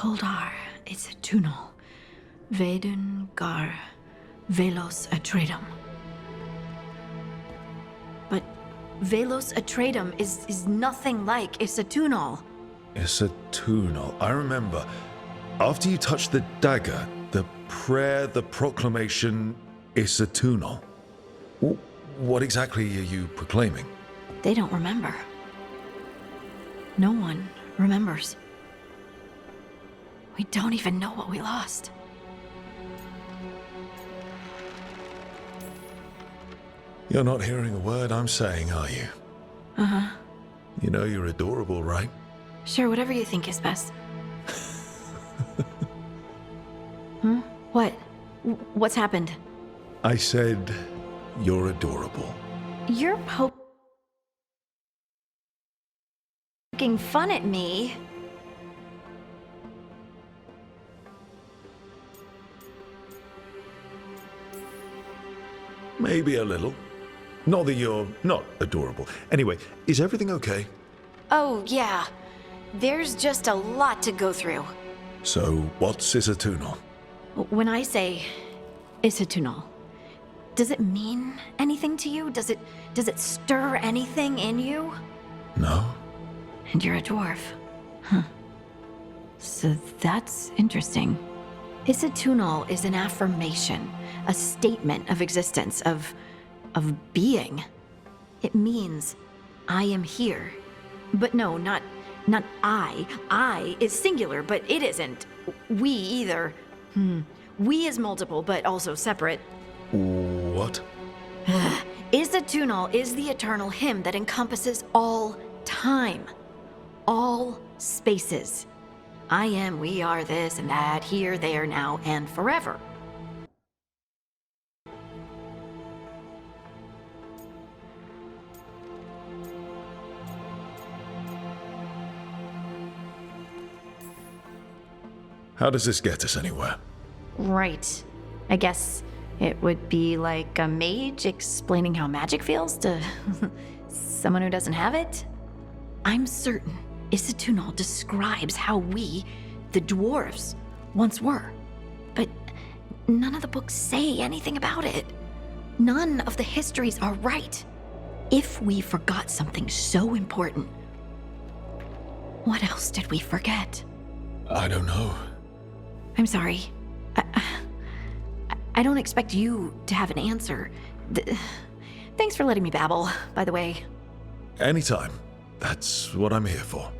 Holdar, it's a tunel. Veilguard, Velos Atretum. But Velos Atretum is nothing like Isatunal. Isatunal. I remember. After you touched the dagger, the prayer, the proclamation, Isatunal. What exactly are you proclaiming? They don't remember. No one remembers. We don't even know what we lost. You're not hearing a word I'm saying, are you? Uh-huh. You know you're adorable, right? Sure, whatever you think is best. Hmm? What? What's happened? I said you're adorable. You're poking fun at me. Maybe a little. Not that you're not adorable. Anyway, is everything okay? Oh, yeah. There's just a lot to go through. So, what's Isatunal? When I say Isatunal, does it mean anything to you? Does it stir anything in you? No? And you're a dwarf. Huh. So that's interesting. Isatunal is an affirmation, a statement of existence, of being. It means I am here. But no, not I. I is singular, but it isn't. We either. We is multiple, but also separate. What? Isatunal is the eternal hymn that encompasses all time, all spaces. I am, we are, this and that, here, there, now, and forever. How does this get us anywhere? Right. I guess it would be like a mage explaining how magic feels to someone who doesn't have it. I'm certain Isatunal describes how we, the dwarves, once were. But none of the books say anything about it. None of the histories are right. If we forgot something so important, what else did we forget? I don't know. I'm sorry. I don't expect you to have an answer. Thanks for letting me babble, by the way. Anytime. That's what I'm here for.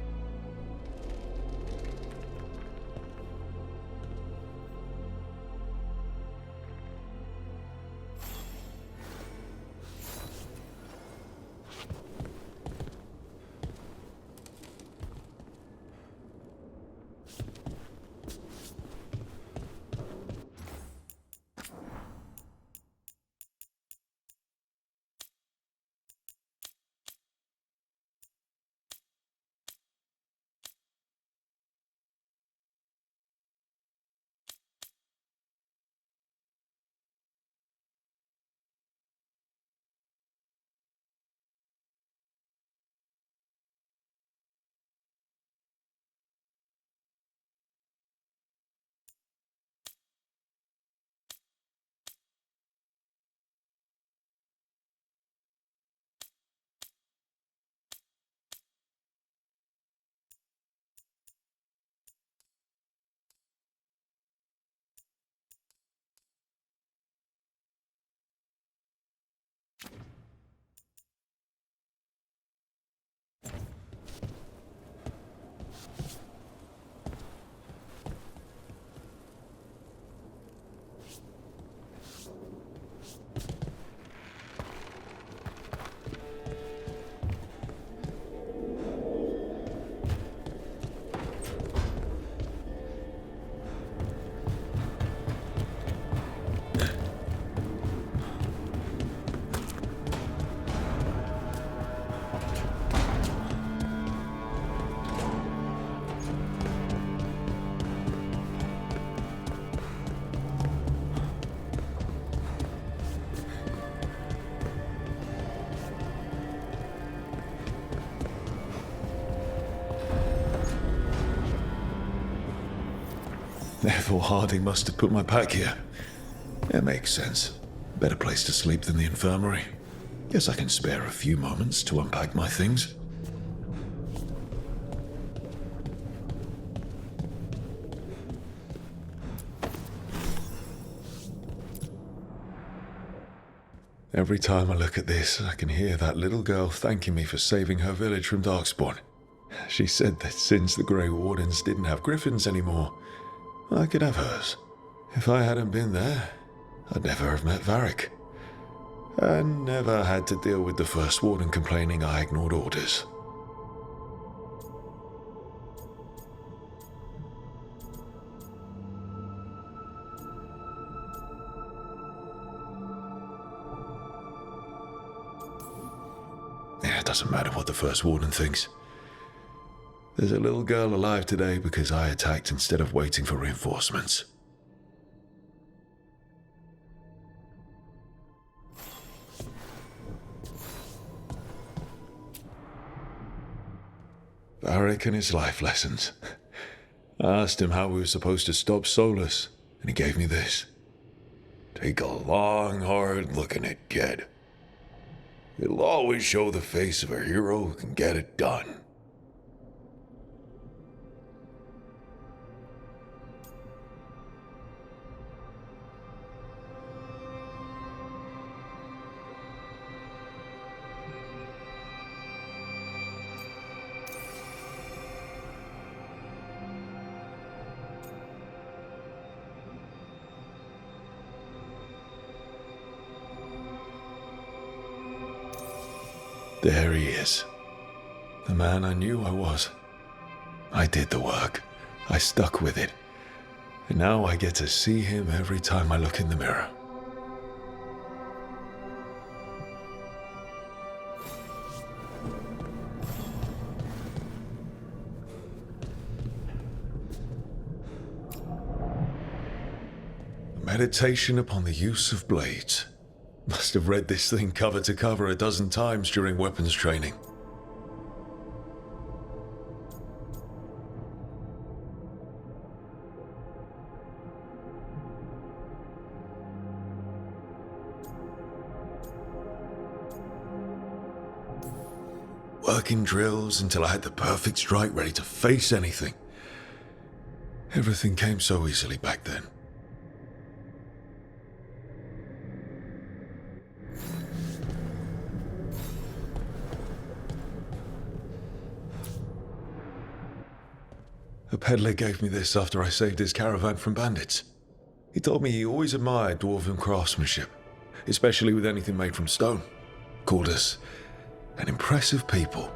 Therefore Harding must have put my pack here. It makes sense. Better place to sleep than the infirmary. Guess I can spare a few moments to unpack my things. Every time I look at this, I can hear that little girl thanking me for saving her village from Darkspawn. She said that since the Grey Wardens didn't have griffins anymore, I could have hers. If I hadn't been there, I'd never have met Varric. And never had to deal with the First Warden complaining I ignored orders. Yeah, it doesn't matter what the First Warden thinks. There's a little girl alive today because I attacked instead of waiting for reinforcements. Varric and his life lessons. I asked him how we were supposed to stop Solus, and he gave me this. Take a long, hard look at it, kid. It'll always show the face of a hero who can get it done. There he is. The man I knew I was. I did the work. I stuck with it. And now I get to see him every time I look in the mirror. Meditation upon the use of blades. Must have read this thing cover to cover a dozen times during weapons training. Working drills until I had the perfect strike ready to face anything. Everything came so easily back then. A peddler gave me this after I saved his caravan from bandits. He told me he always admired dwarven craftsmanship, especially with anything made from stone. Called us an impressive people.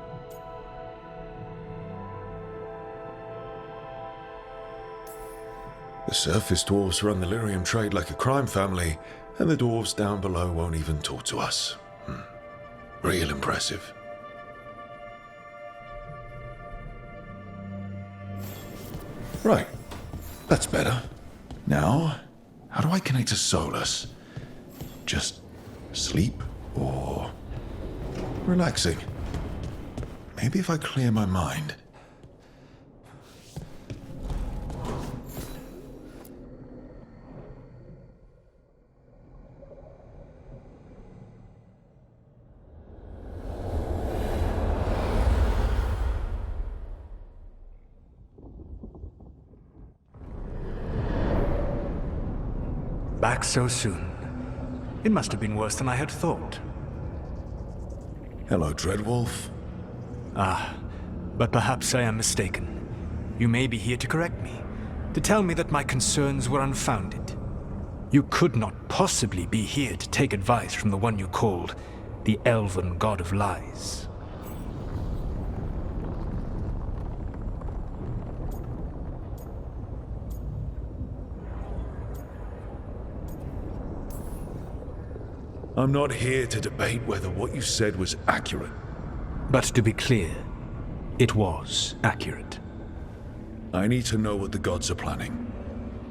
The surface dwarves run the lyrium trade like a crime family, and the dwarves down below won't even talk to us. Real impressive. Right, that's better. Now, how do I connect to Solus? Just sleep or relaxing? Maybe if I clear my mind. Back so soon. It must have been worse than I had thought. Hello, Dreadwolf. Ah, but perhaps I am mistaken. You may be here to correct me, to tell me that my concerns were unfounded. You could not possibly be here to take advice from the one you called the Elven God of Lies. I'm not here to debate whether what you said was accurate. But to be clear, it was accurate. I need to know what the gods are planning.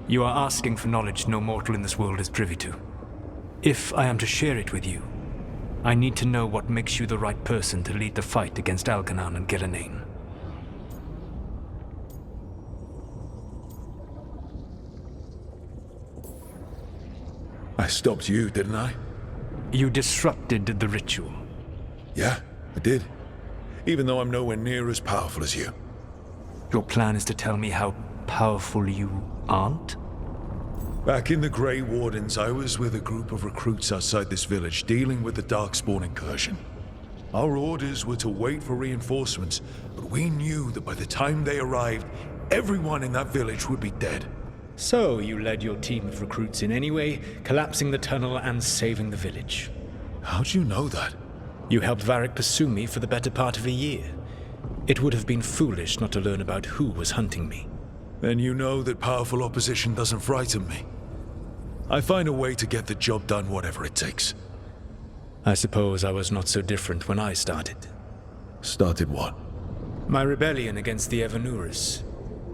You are asking for knowledge no mortal in this world is privy to. If I am to share it with you, I need to know what makes you the right person to lead the fight against Algernon and Gillenane. I stopped you, didn't I? You disrupted the ritual. Yeah, I did. Even though I'm nowhere near as powerful as you. Your plan is to tell me how powerful you aren't? Back in the Grey Wardens, I was with a group of recruits outside this village dealing with the Darkspawn incursion. Our orders were to wait for reinforcements, but we knew that by the time they arrived, everyone in that village would be dead. So you led your team of recruits in any way, collapsing the tunnel and saving the village. How'd you know that? You helped Varric pursue me for the better part of a year. It would have been foolish not to learn about who was hunting me. Then you know that powerful opposition doesn't frighten me. I find a way to get the job done whatever it takes. I suppose I was not so different when I started. Started what? My rebellion against the Evanuris.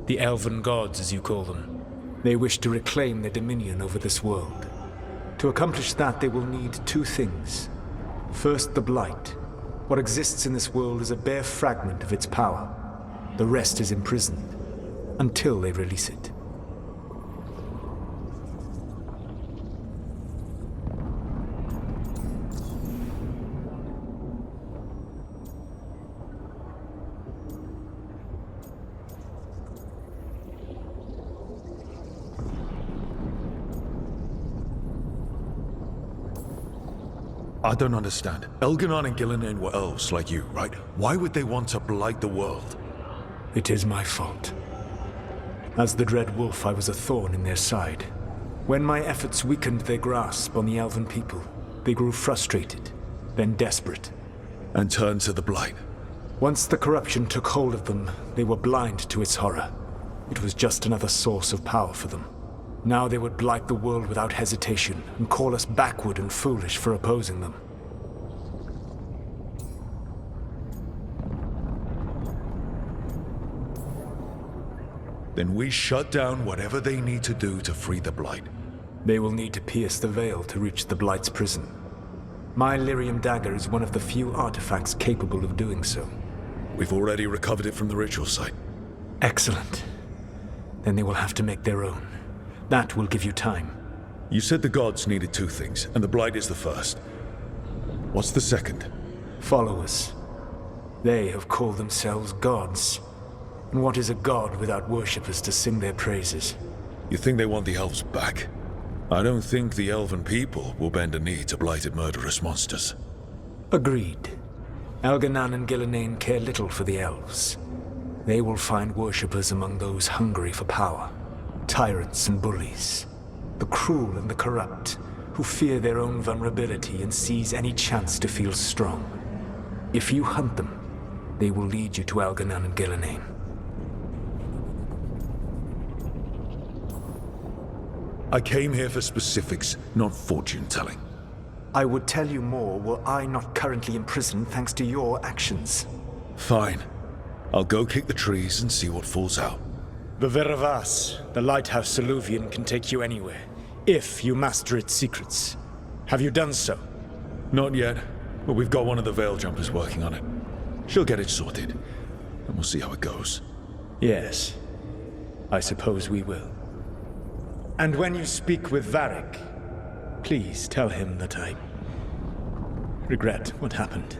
The elven gods, as you call them. They wish to reclaim their dominion over this world. To accomplish that, they will need two things. First, the Blight. What exists in this world is a bare fragment of its power. The rest is imprisoned, until they release it. I don't understand. Elganon and Gillinan were elves like you, right? Why would they want to blight the world? It is my fault. As the Dread Wolf, I was a thorn in their side. When my efforts weakened their grasp on the elven people, they grew frustrated, then desperate. And turned to the blight. Once the corruption took hold of them, they were blind to its horror. It was just another source of power for them. Now they would blight the world without hesitation and call us backward and foolish for opposing them. Then we shut down whatever they need to do to free the blight. They will need to pierce the veil to reach the Blight's prison. My Lyrium dagger is one of the few artifacts capable of doing so. We've already recovered it from the ritual site. Excellent. Then they will have to make their own. That will give you time. You said the gods needed two things, and the blight is the first. What's the second? Followers. They have called themselves gods. And what is a god without worshippers to sing their praises? You think they want the elves back? I don't think the elven people will bend a knee to blighted murderous monsters. Agreed. Elganan and Gillinan care little for the elves. They will find worshippers among those hungry for power. Tyrants and bullies. The cruel and the corrupt, who fear their own vulnerability and seize any chance to feel strong. If you hunt them, they will lead you to Elganan and Gillinan. I came here for specifics, not fortune-telling. I would tell you more were I not currently imprisoned thanks to your actions. Fine. I'll go kick the trees and see what falls out. The Veravas, the lighthouse Soluvian, can take you anywhere, if you master its secrets. Have you done so? Not yet, but we've got one of the Veil Jumpers working on it. She'll get it sorted, and we'll see how it goes. Yes, I suppose we will. And when you speak with Varric, please tell him that I regret what happened.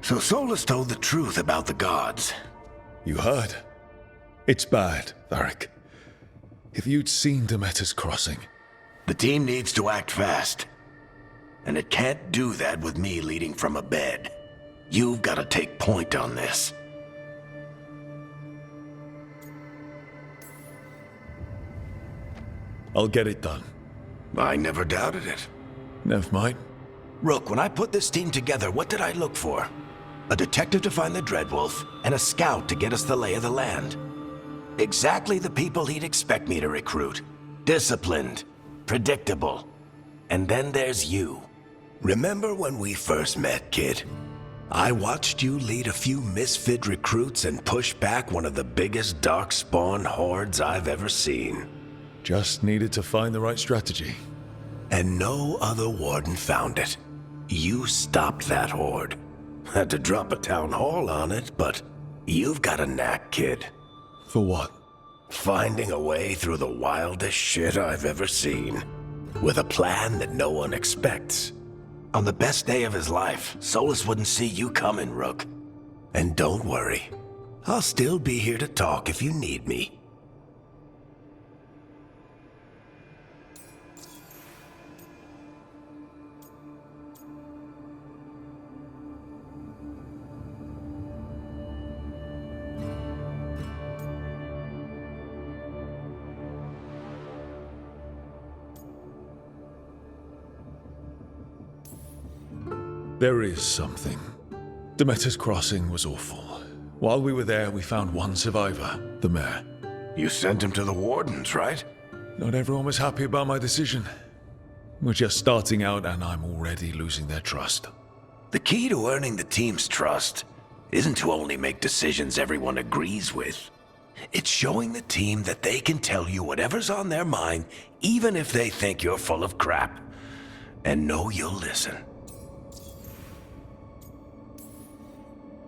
So Solus told the truth about the gods. You heard? It's bad, Varric. If you'd seen Demeter's crossing... The team needs to act fast. And it can't do that with me leading from a bed. You've got to take point on this. I'll get it done. I never doubted it. Never mind. Rook, when I put this team together, what did I look for? A detective to find the Dreadwolf, and a scout to get us the lay of the land. Exactly the people he'd expect me to recruit. Disciplined, predictable. And then there's you. Remember when we first met, kid? I watched you lead a few misfit recruits and push back one of the biggest darkspawn hordes I've ever seen. Just needed to find the right strategy. And no other warden found it. You stopped that horde. Had to drop a town hall on it, but you've got a knack, kid. For what? Finding a way through the wildest shit I've ever seen. With a plan that no one expects. On the best day of his life, Solus wouldn't see you coming, Rook. And don't worry. I'll still be here to talk if you need me. There is something. Demeter's crossing was awful. While we were there, we found one survivor, the mayor. You sent him to the wardens, right? Not everyone was happy about my decision. We're just starting out and I'm already losing their trust. The key to earning the team's trust isn't to only make decisions everyone agrees with. It's showing the team that they can tell you whatever's on their mind, even if they think you're full of crap. And know you'll listen.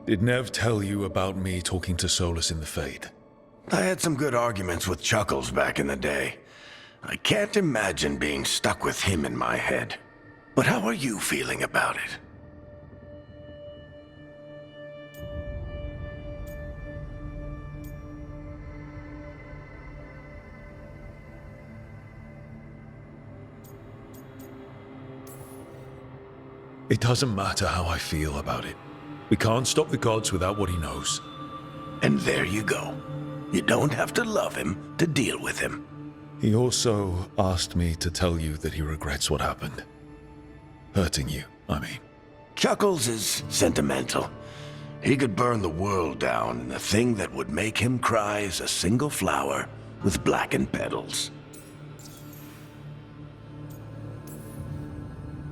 Did Nev tell you about me talking to Solus in the Fade? I had some good arguments with Chuckles back in the day. I can't imagine being stuck with him in my head. But how are you feeling about it? It doesn't matter how I feel about it. We can't stop the gods without what he knows. And there you go. You don't have to love him to deal with him. He also asked me to tell you that he regrets what happened. Hurting you, I mean. Chuckles is sentimental. He could burn the world down, and the thing that would make him cry is a single flower with blackened petals.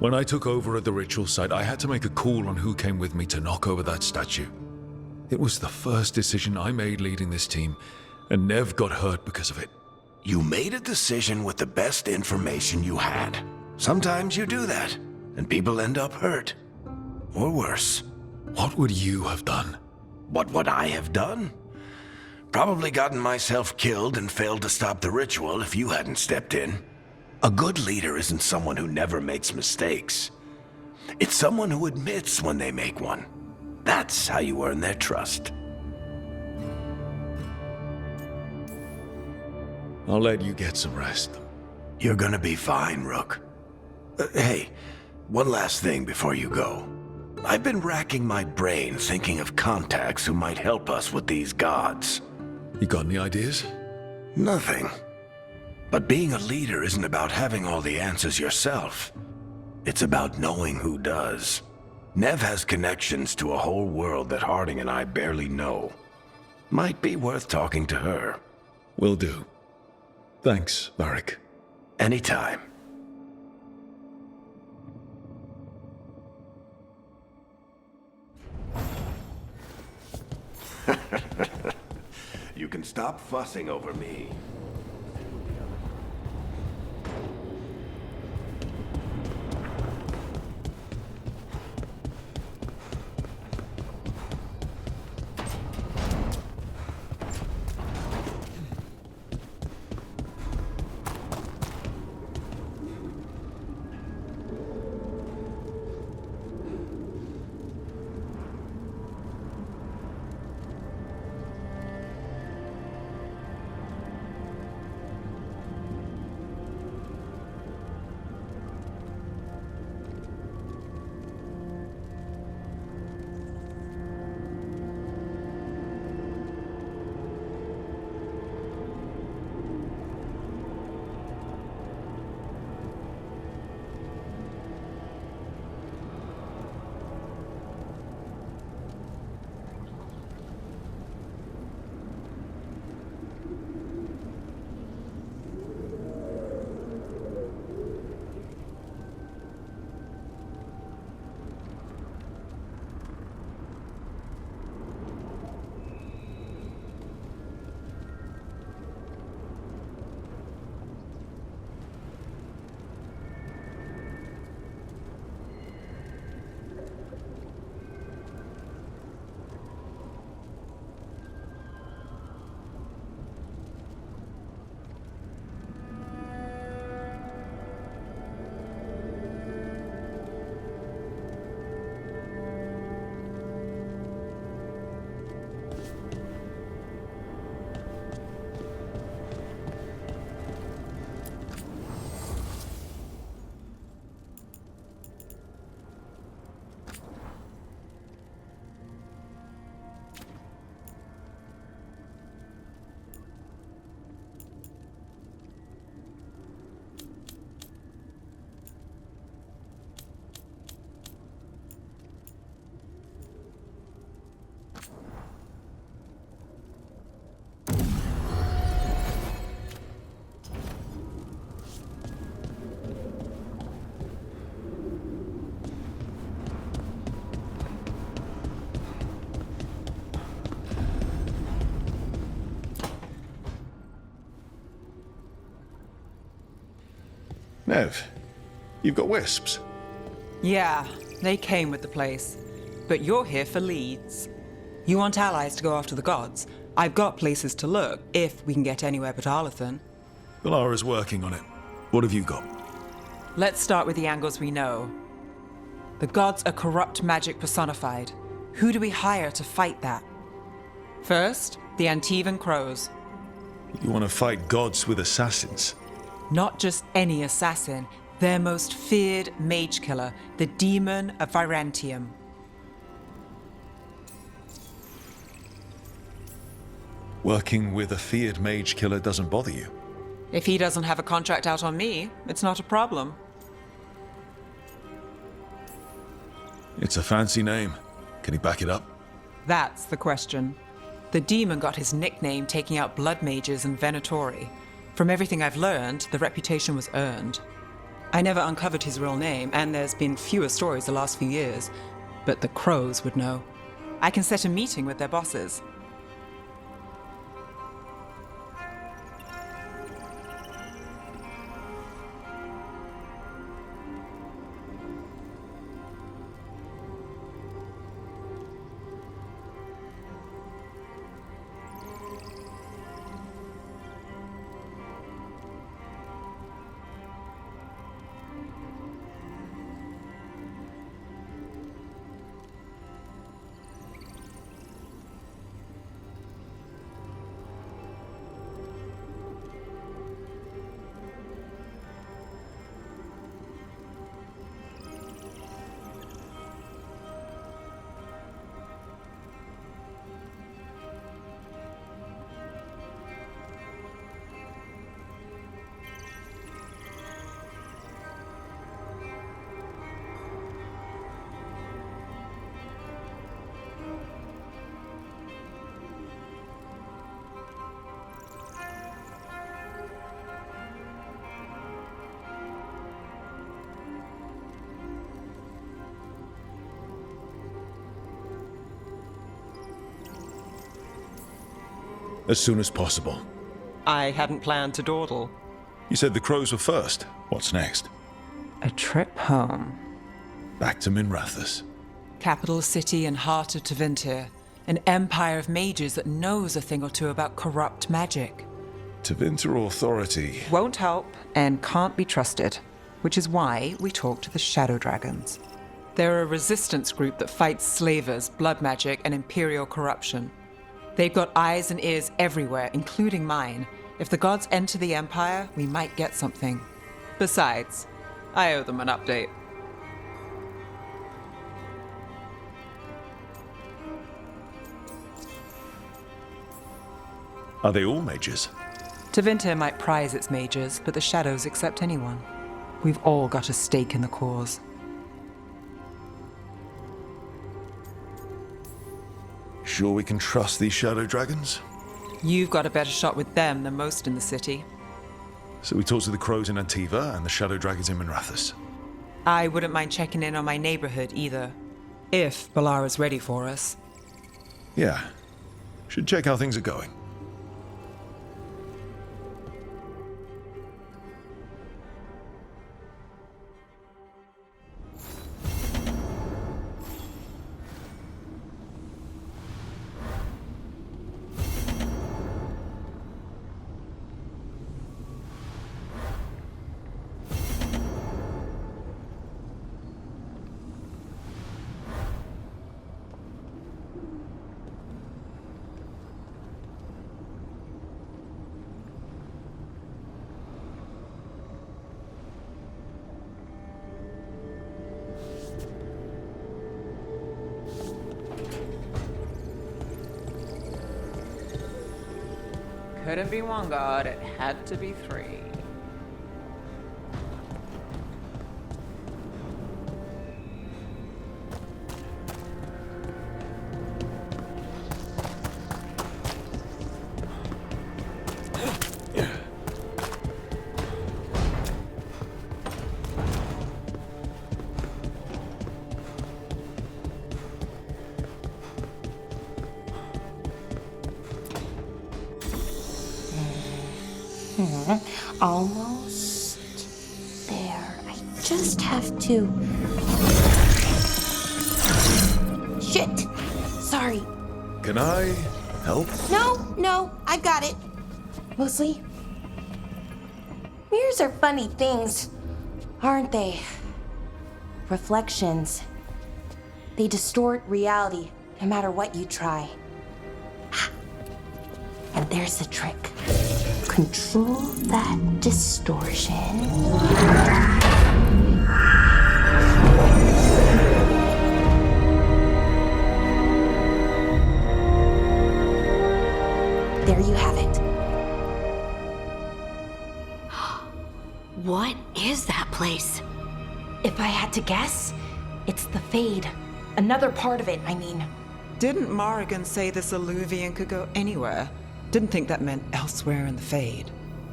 When I took over at the ritual site, I had to make a call on who came with me to knock over that statue. It was the first decision I made leading this team, and Nev got hurt because of it. You made a decision with the best information you had. Sometimes you do that, and people end up hurt. Or worse. What would you have done? What would I have done? Probably gotten myself killed and failed to stop the ritual if you hadn't stepped in. A good leader isn't someone who never makes mistakes. It's someone who admits when they make one. That's how you earn their trust. I'll let you get some rest. You're gonna be fine, Rook. Hey, one last thing before you go. I've been racking my brain thinking of contacts who might help us with these gods. You got any ideas? Nothing. But being a leader isn't about having all the answers yourself. It's about knowing who does. Nev has connections to a whole world that Harding and I barely know. Might be worth talking to her. Will do. Thanks, Varric. Anytime. You can stop fussing over me. Nev, you've got wisps. Yeah, they came with the place. But you're here for leads. You want allies to go after the gods? I've got places to look, if we can get anywhere but Arlathan. Valara's working on it. What have you got? Let's start with the angles we know. The gods are corrupt magic personified. Who do we hire to fight that? First, the Antivan Crows. You want to fight gods with assassins? Not just any assassin, their most feared mage killer, the Demon of Virantium. Working with a feared mage killer doesn't bother you. If he doesn't have a contract out on me, it's not a problem. It's a fancy name. Can he back it up? That's the question. The demon got his nickname taking out blood mages and Venatori. From everything I've learned, the reputation was earned. I never uncovered his real name, and there's been fewer stories the last few years, but the Crows would know. I can set a meeting with their bosses. As soon as possible. I hadn't planned to dawdle. You said the Crows were first. What's next? A trip home. Back to Minrathous. Capital city and heart of Tevinter. An empire of mages that knows a thing or two about corrupt magic. Tevinter Authority. Won't help and can't be trusted, which is why we talk to the Shadow Dragons. They're a resistance group that fights slavers, blood magic, and imperial corruption. They've got eyes and ears everywhere, including mine. If the gods enter the Empire, we might get something. Besides, I owe them an update. Are they all mages? Tevinter might prize its mages, but the Shadows accept anyone. We've all got a stake in the cause. Sure we can trust these Shadow Dragons? You've got a better shot with them than most in the city. So we talked to the Crows in Antiva and the Shadow Dragons in Minrathous. I wouldn't mind checking in on my neighborhood either. If Balara's ready for us. Yeah. Should check how things are going. Couldn't be one god, it had to be three. Almost there. just have to... Shit! Sorry. Can I help? No, I've got it. Mostly. Mirrors are funny things, aren't they? Reflections. They distort reality, no matter what you try. And there's the trick. Control that distortion. There you have it. What is that place? If I had to guess, it's the Fade. Another part of it, I mean. Didn't Morrigan say this Illuvian could go anywhere? Didn't think that meant elsewhere in the Fade.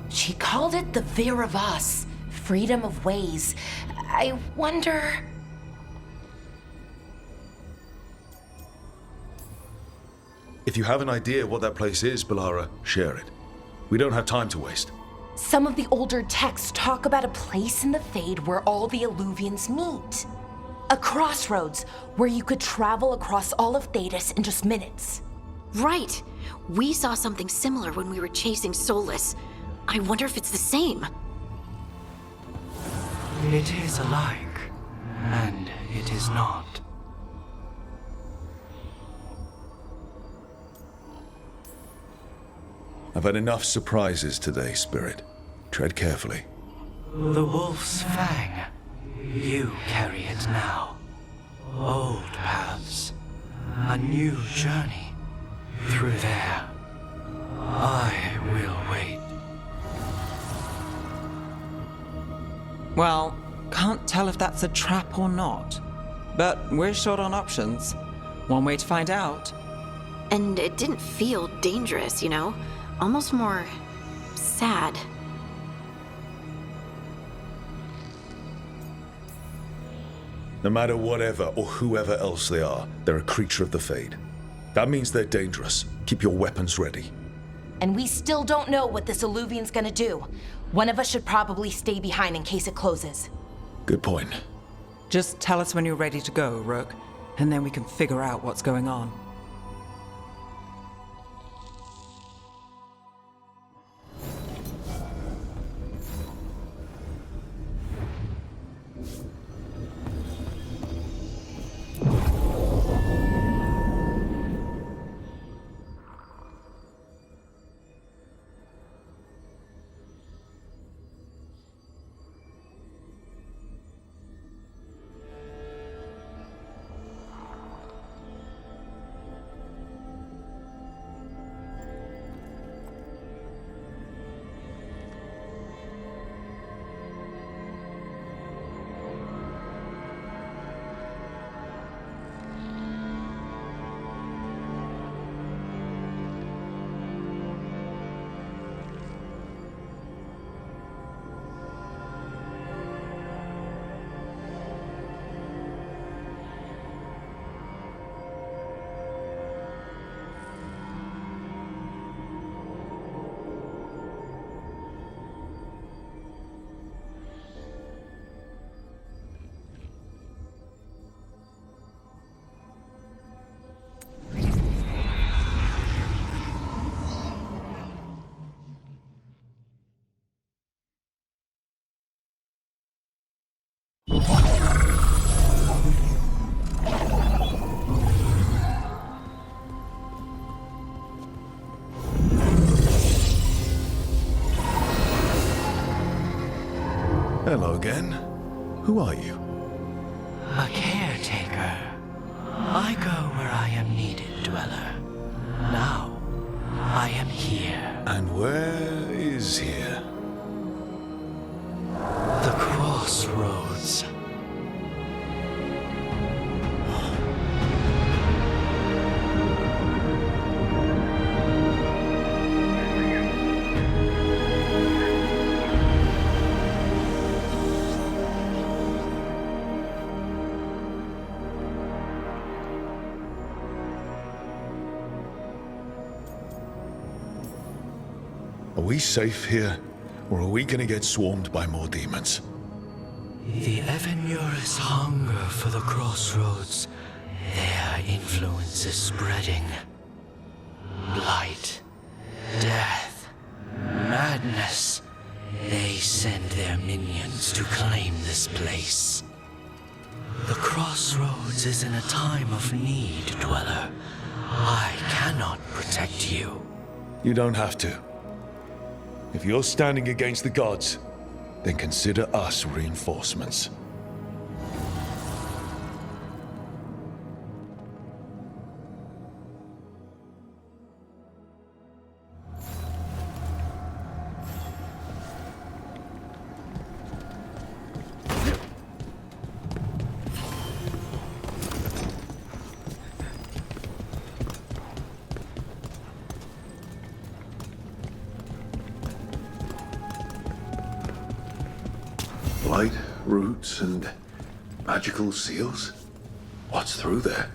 She called it the Veer of Us, freedom of ways. I wonder... If you have an idea what that place is, Balara, share it. We don't have time to waste. Some of the older texts talk about a place in the Fade where all the Illuvians meet. A crossroads where you could travel across all of Thedas in just minutes. Right. We saw something similar when we were chasing Soulless. I wonder if it's the same. It is alike, and it is not. I've had enough surprises today, Spirit. Tread carefully. The Wolf's Fang. You carry it now. Old paths. A new journey. Through there. I will wait. Well, can't tell if that's a trap or not. But we're short on options. One way to find out. And it didn't feel dangerous, you know? Almost more sad. No matter whatever or whoever else they are, they're a creature of the Fade. That means they're dangerous. Keep your weapons ready. And we still don't know what this Illuvian's gonna do. One of us should probably stay behind in case it closes. Good point. Just tell us when you're ready to go, Rook, and then we can figure out what's going on. Hello again. Who are you? A caretaker. I go where I am needed, Dweller. Now, I am here. And where is here? The crossroads. Are we safe here, or are we gonna get swarmed by more demons? The Evanurus hunger for the crossroads. Their influence is spreading. Blight, death, madness. They send their minions to claim this place. The crossroads is in a time of need, Dweller. I cannot protect you. You don't have to. If you're standing against the gods, then consider us reinforcements. Blight, roots, and magical seals? What's through there?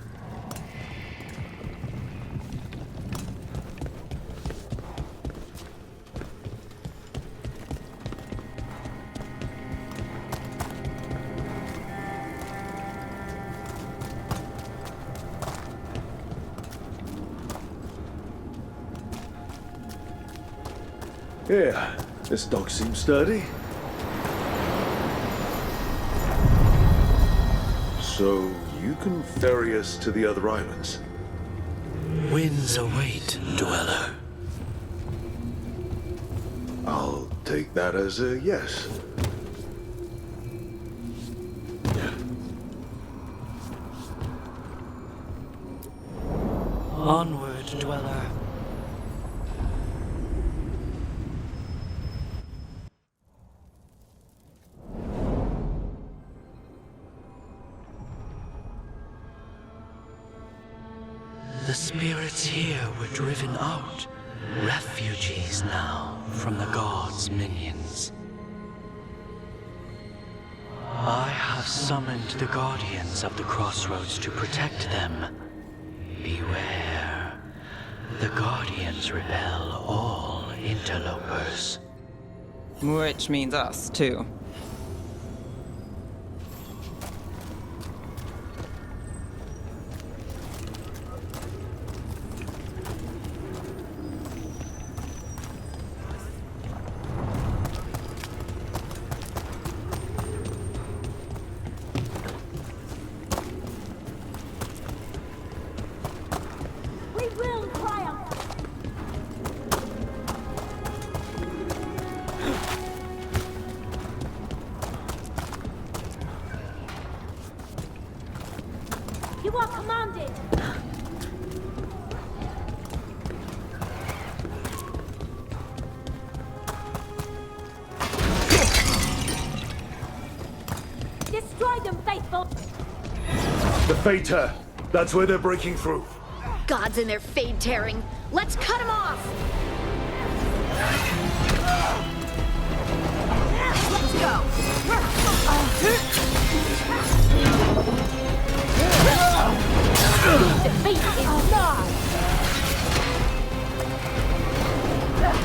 Yeah, this dog seems sturdy. So, you can ferry us to the other islands? Winds await, Dweller. I'll take that as a yes. Onward, Dweller. The spirits here were driven out, refugees now from the gods' minions. I have summoned the guardians of the crossroads to protect them. Beware. The guardians repel all interlopers. Which means us, too. We will triumph! You are commanded! Destroy them, faithful! The Fater! That's where they're breaking through. Gods and their fade tearing. Let's cut them off! Let's go! Defeat is nigh! That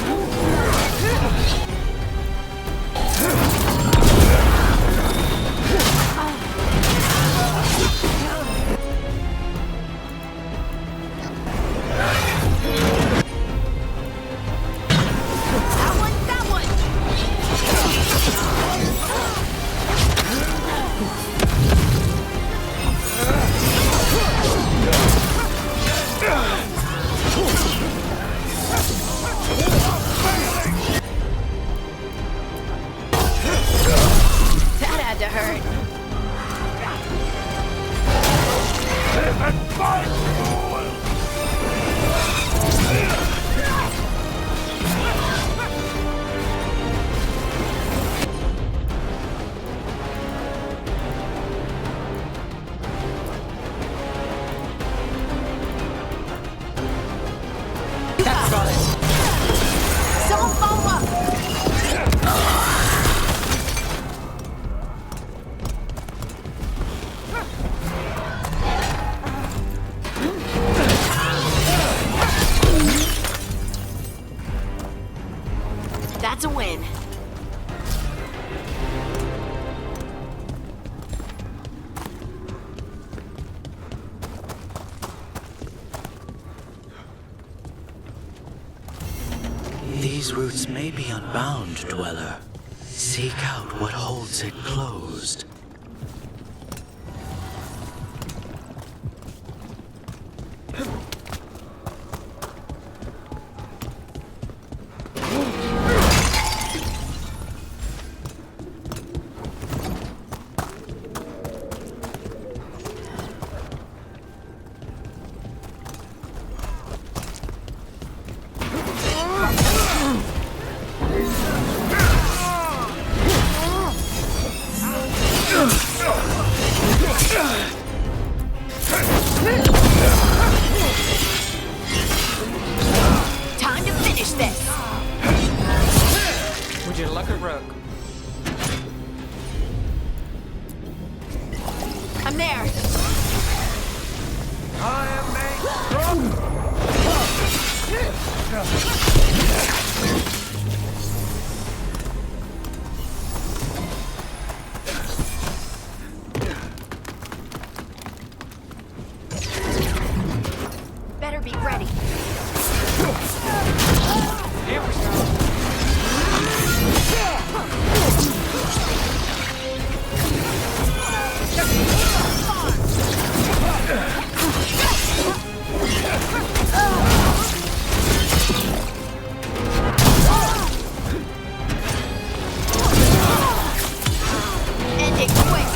one! That had to hurt. That's got it. Someone follow up! These roots may be unbound, Dweller. Seek out what holds it closed. Time to finish this! Would you like a rook? I'm there! Better be ready. End it quick!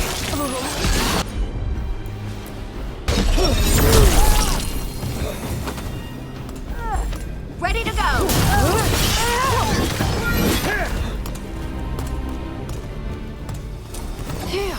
Ready to go! Phew.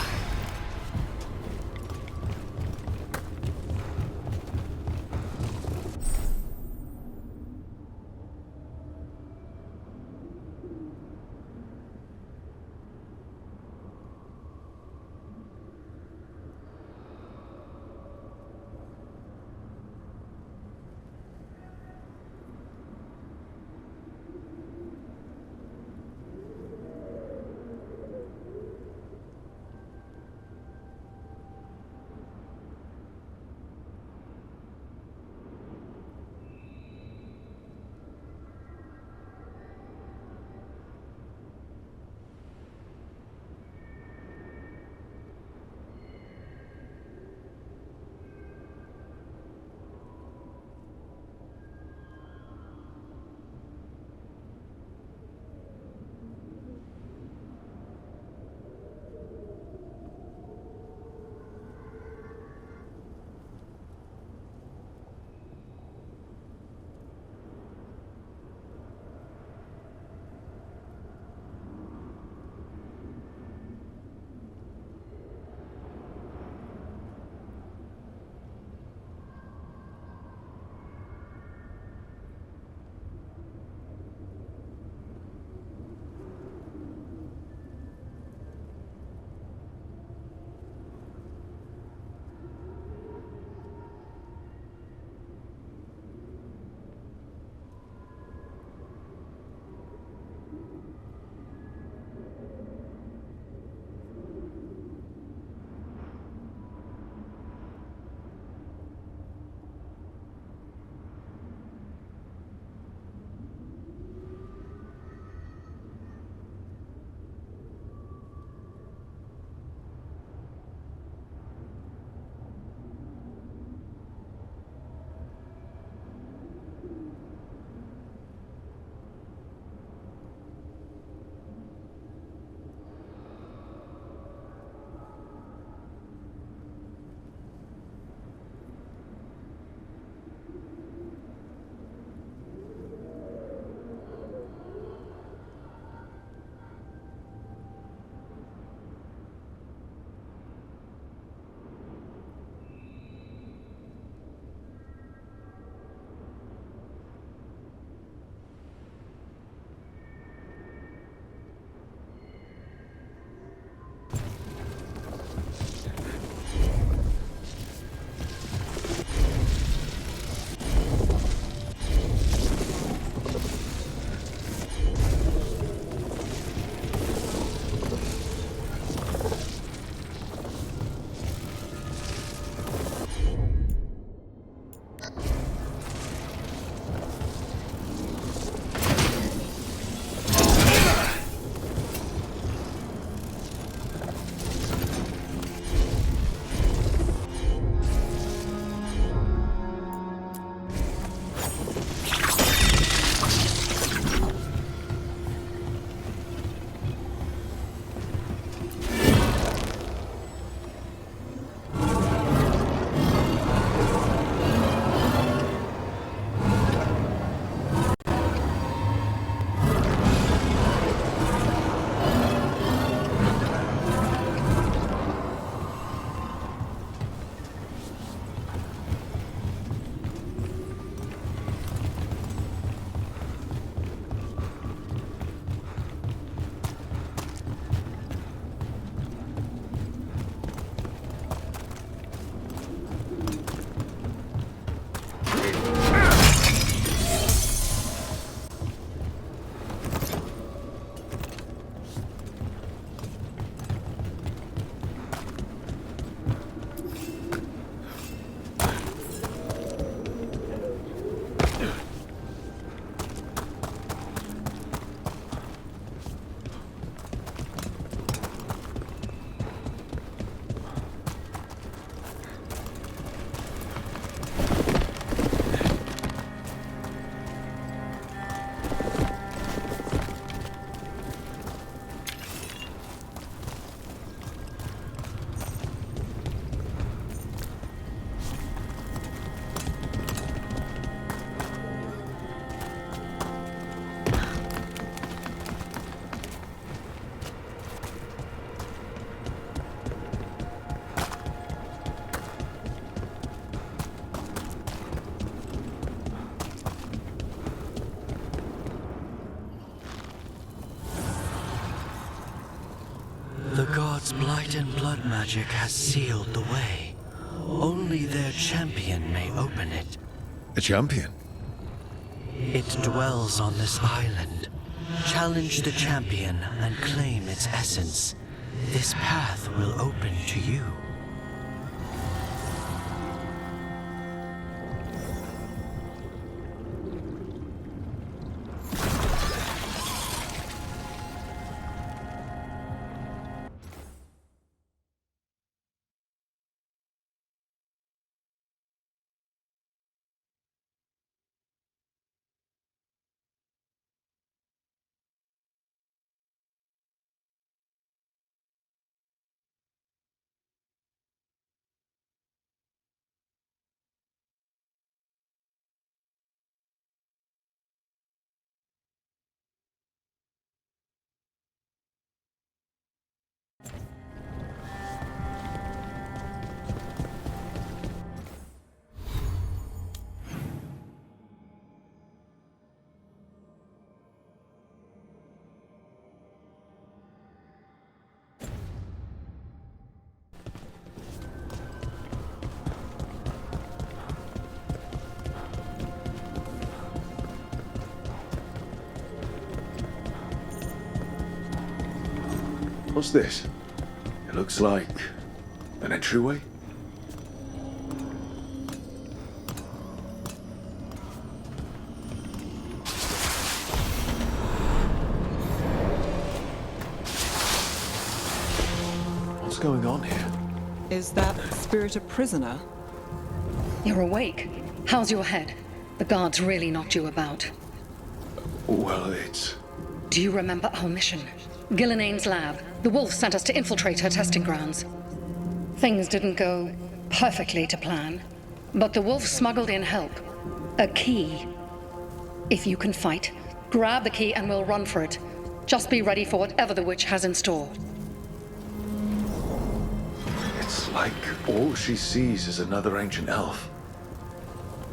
The gods' blight and blood magic has sealed the way. Only their champion may open it. A champion? It dwells on this island. Challenge the champion and claim its essence. This path will open to you. What's this? It looks like an entryway. What's going on here? Is that spirit a prisoner? You're awake. How's your head? The guards really knocked you about. Well, it's... Do you remember our mission? Gillenane's lab. The wolf sent us to infiltrate her testing grounds. Things didn't go perfectly to plan, but the wolf smuggled in help. A key. If you can fight, grab the key and we'll run for it. Just be ready for whatever the witch has in store. It's like all she sees is another ancient elf.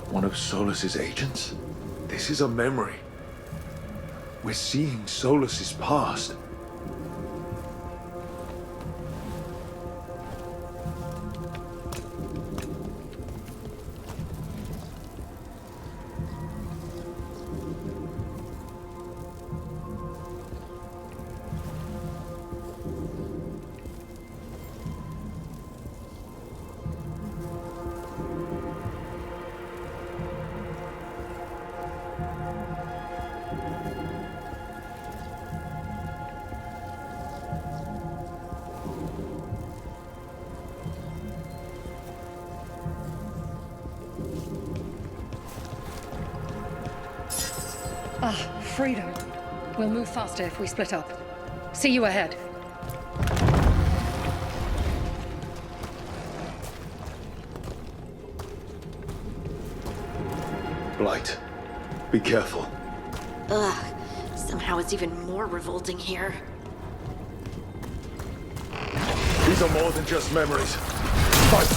One of Solus's agents? This is a memory. We're seeing Solus's past. Freedom. We'll move faster if we split up. See you ahead. Blight, be careful. Ugh, somehow it's even more revolting here. These are more than just memories. Fight!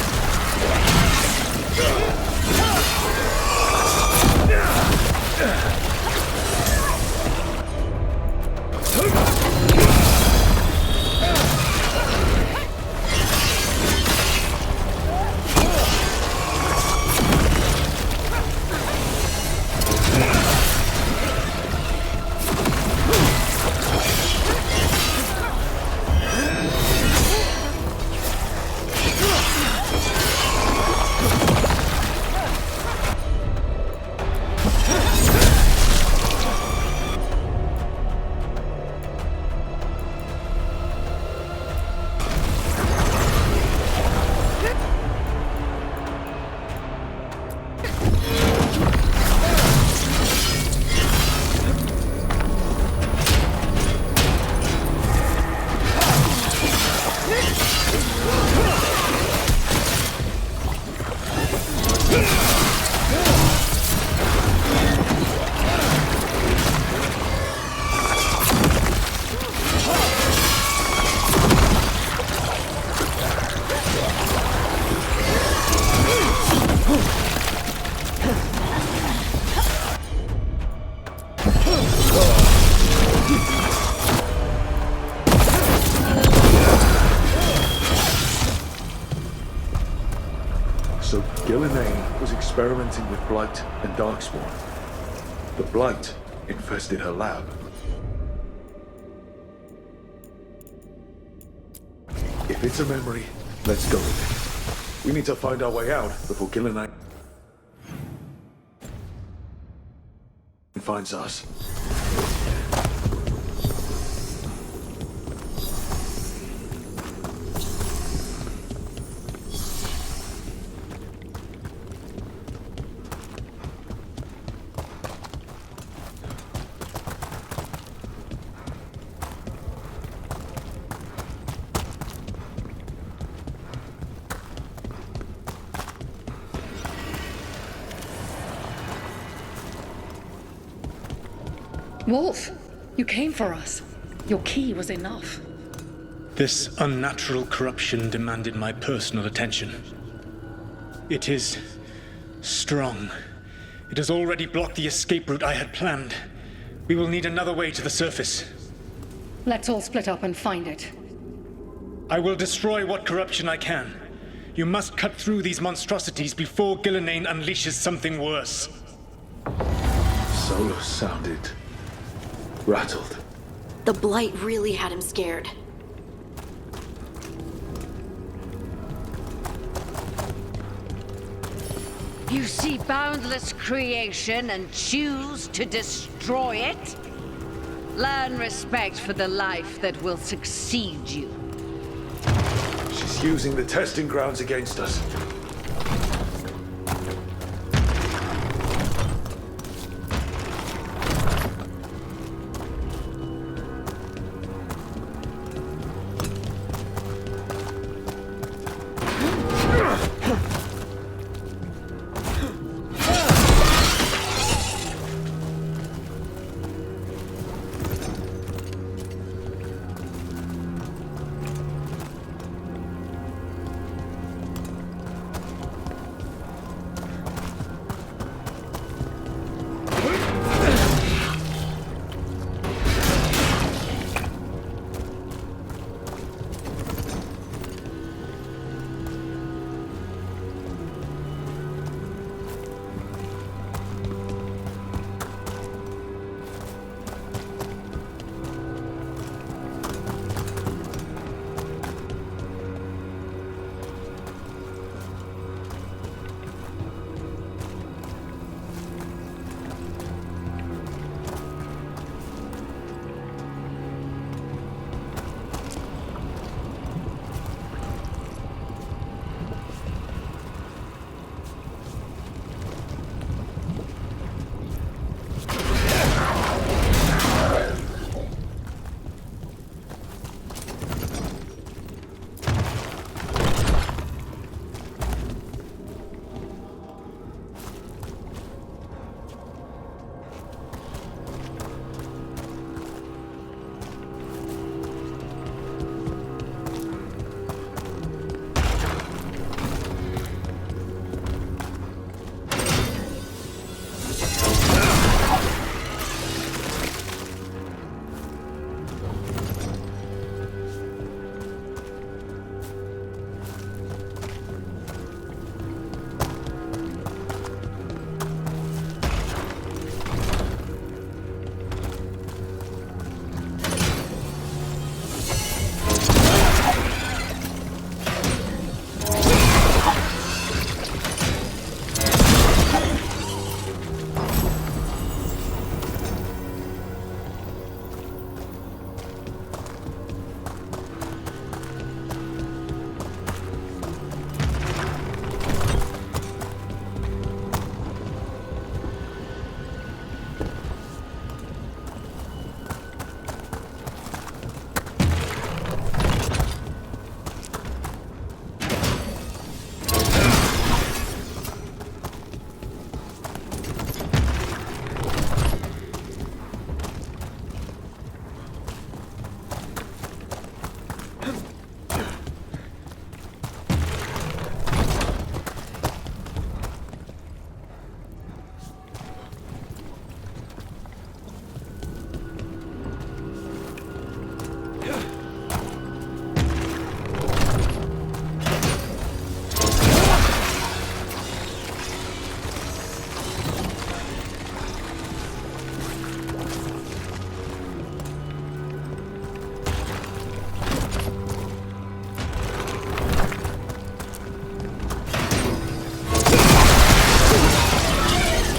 Gillenane was experimenting with Blight and Darkspawn. The Blight infested her lab. If it's a memory, let's go with it. We need to find our way out before Gillenane finds us. Wolf, you came for us. Your key was enough. This unnatural corruption demanded my personal attention. It is strong. It has already blocked the escape route I had planned. We will need another way to the surface. Let's all split up and find it. I will destroy what corruption I can. You must cut through these monstrosities before Gillenane unleashes something worse. Solus sounded rattled. The Blight really had him scared. You see boundless creation and choose to destroy it? Learn respect for the life that will succeed you. She's using the testing grounds against us.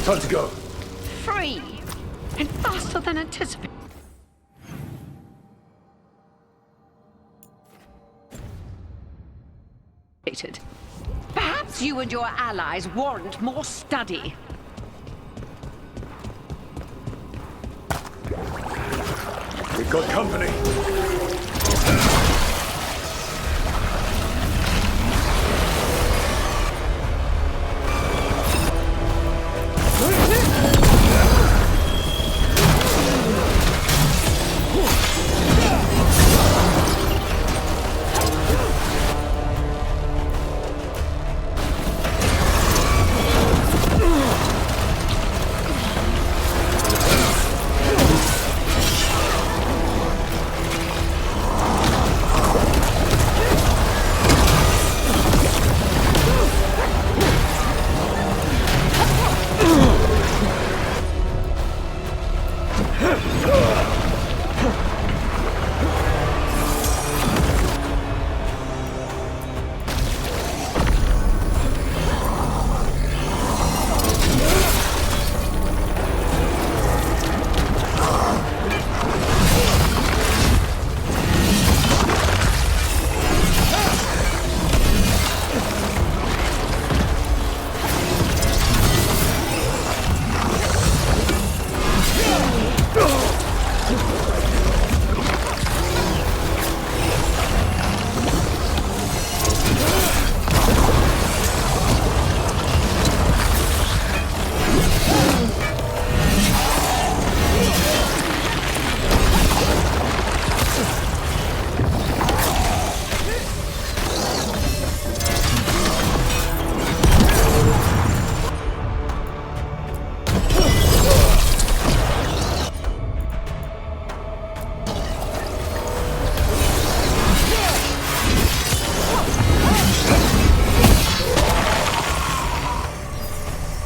Time to go. Free! And faster than anticipated. Perhaps you and your allies warrant more study. We've got company.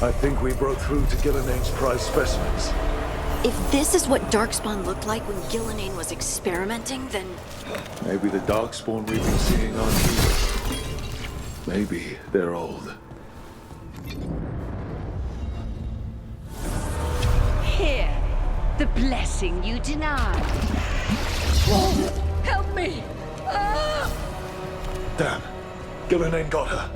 I think we broke through to Gillinane's prize specimens. If this is what Darkspawn looked like when Gillinane was experimenting, then Maybe the Darkspawn we've been seeing aren't human. Maybe they're old. Here, the blessing you denied. Help me! Ah! Damn. Gillinane got her.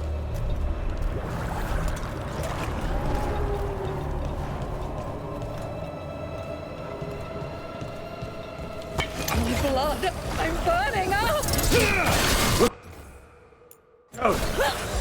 Blood! I'm burning! Ah! Oh!